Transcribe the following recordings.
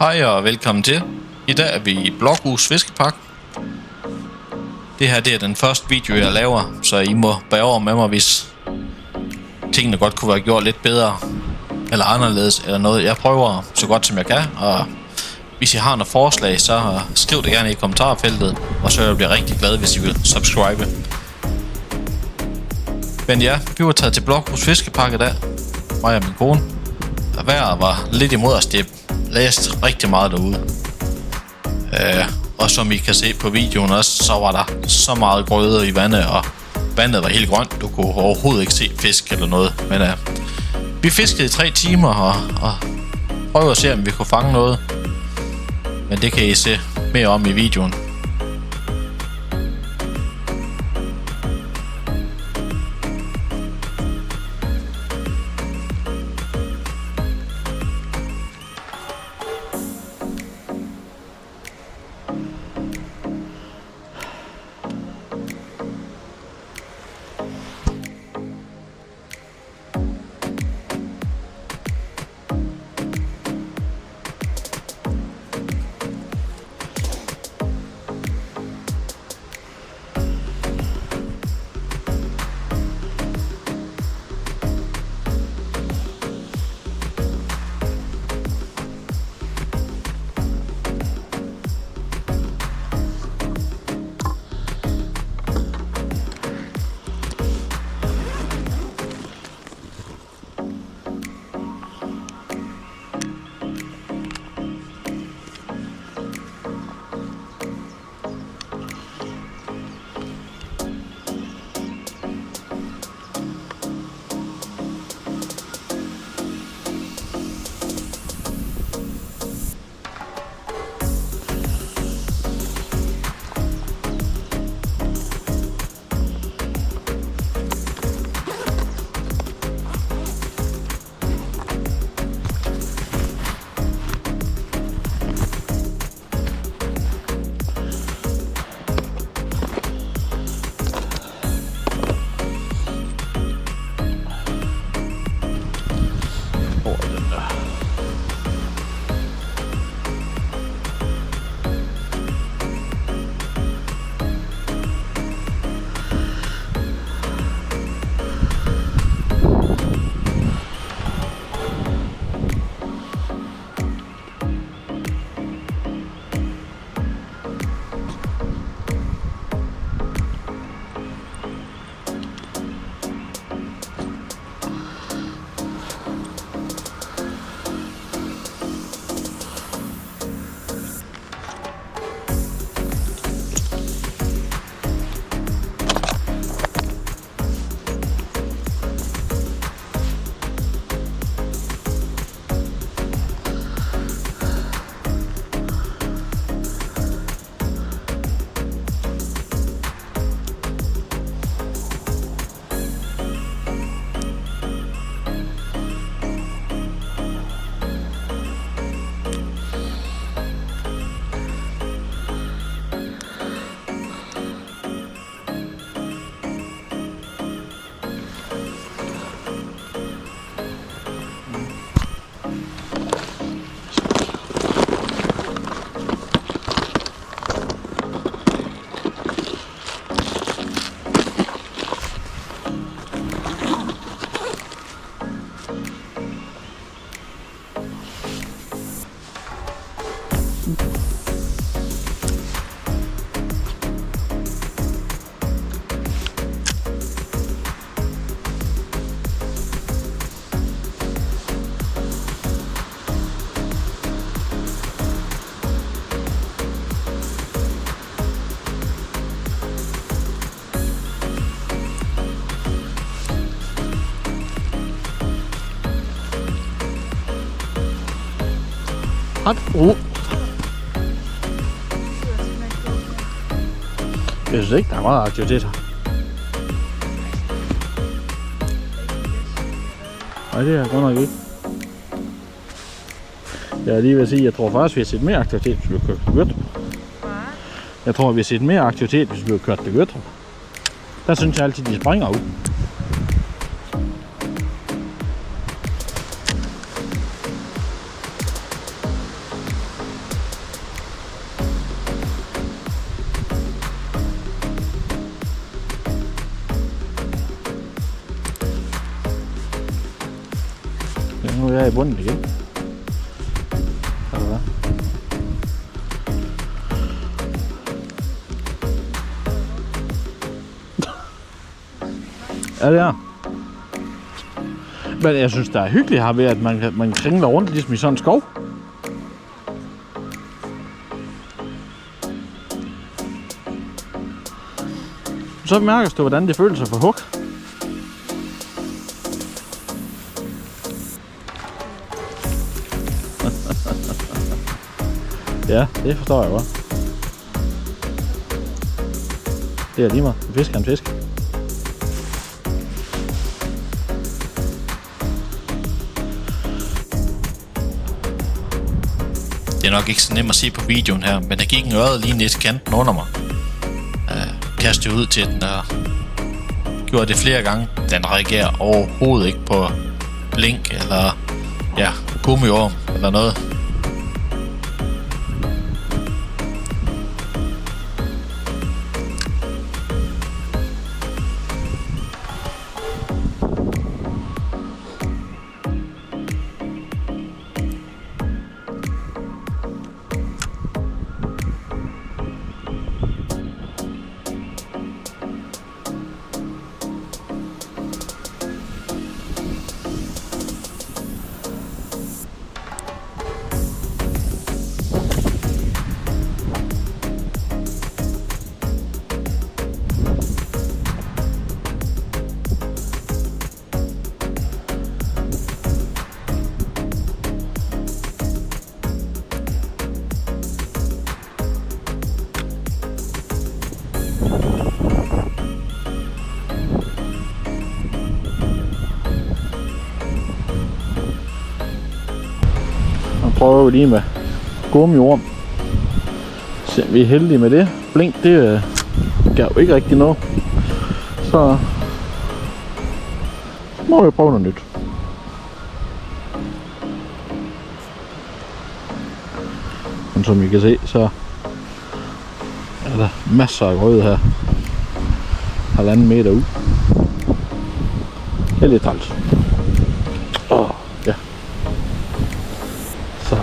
Hej og velkommen til. I dag er vi i Blokhus Fiskepark. Det her det er den første video jeg laver, så I må bære over med mig, hvis tingene godt kunne være gjort lidt bedre eller anderledes eller noget. Jeg prøver så godt som jeg kan, og hvis I har noget forslag, så skriv det gerne i kommentarfeltet, og så bliver jeg rigtig glad, hvis I vil subscribe. Men ja, vi var taget til Blokhus Fiskepark i dag, mig og min kone. Vejret var lidt imod os, det blæste rigtig meget derude. Og som I kan se på videoen også, så var der så meget grøde i vandet, og vandet var helt grønt. Du kunne overhovedet ikke se fisk eller noget. Men vi fiskede i 3 timer og prøvede at se, om vi kunne fange noget. Men det kan I se mere om i videoen. Jeg synes ikke, der er meget aktivitet her. Nej, det er godt nok ikke. Jeg er lige ved at sige, at jeg tror faktisk, vi har set mere aktivitet, hvis vi har kørt til Gøt. Jeg tror, vi har set mere aktivitet, hvis vi har kørt til Gøt. Der synes jeg altid, de springer ud. vi er i bunden igen. Eller hvad? Ja, det er. Men jeg synes, det er hyggeligt her ved, at man kringler rundt ligesom i sådan en skov. Så mærker du, hvordan det føles at få hug. Ja, det forstår jeg godt. Det er lige meget. En fisk er en fisk. Det er nok ikke så nemt at se på videoen her, men der gik en ørred lige ned til kanten under mig. Kastede ud til den og gjorde det flere gange. Den reagerer overhovedet ikke på blink eller gummiorm eller noget. Prøver vi lige med gummiorm. Se, vi er heldige med det. Blink, det gav jo ikke rigtig noget. Så må vi prøve noget nyt. Men som I kan se, så er der masser af grøde her. 1,5 meter ud. Det er lidt træls. Ja. Så.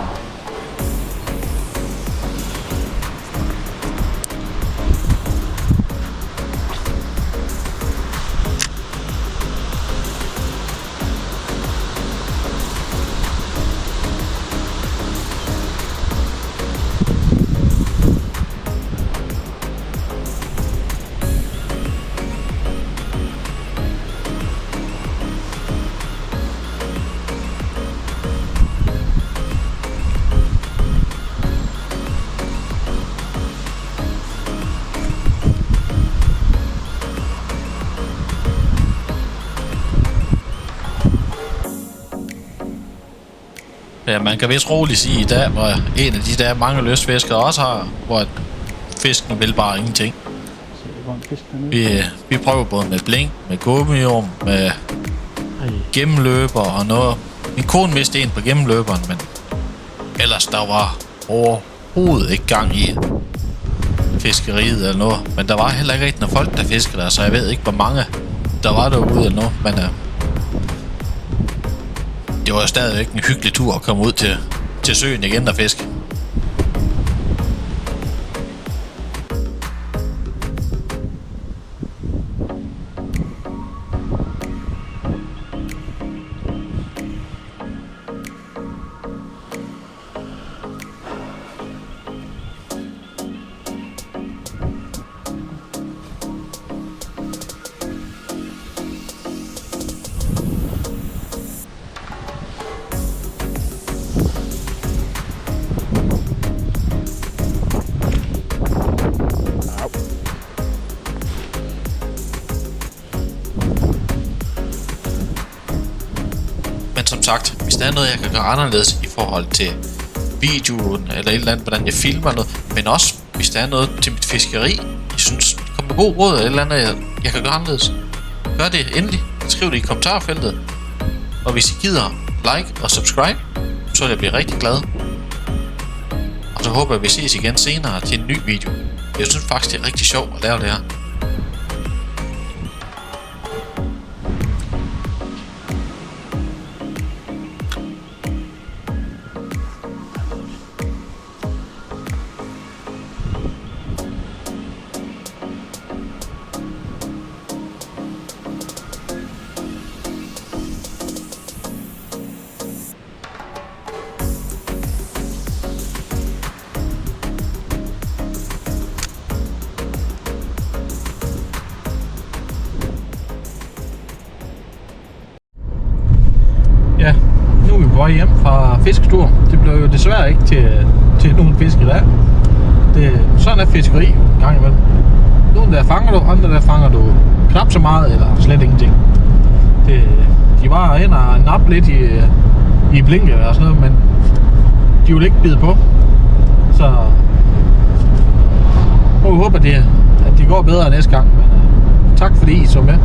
Ja, man kan vist roligt sige i dag, hvor en af de der mange lystfiskere også har, hvor fisken vil bare ingenting. Vi prøver både med blink, med gummiorm, med gennemløber og noget. Min kone mistede en på gennemløberen, men ellers der var overhovedet ikke gang i fiskeriet eller noget. Men der var heller ikke rigtig nogen folk, der fiskede der, så jeg ved ikke, hvor mange der var derude eller noget. Men det var jo stadigvæk en hyggelig tur at komme ud til søen igen og fiske. Men som sagt, hvis der er noget, jeg kan gøre anderledes i forhold til videoen, eller et eller andet, hvordan jeg filmer noget, men også hvis der er noget til mit fiskeri, jeg synes, kom med god råd, eller et eller andet, jeg kan gøre anderledes, gør det endelig. Skriv det i kommentarfeltet. Og hvis I gider like og subscribe, så vil jeg blive rigtig glad. Og så håber jeg, at vi ses igen senere til en ny video. Jeg synes faktisk, det er rigtig sjovt at lave det her. vej hjem fra fisketur. Det blev jo desværre ikke til nogen fisk i dag. Sådan er fiskeri en gang imellem. Nogle der fanger du, andre der fanger du knap så meget, eller slet ingenting. De var ind og nappe lidt i blinke og sådan noget, men de vil ikke bide på. Så må vi håbe, at det går bedre næste gang. Men tak fordi I så med.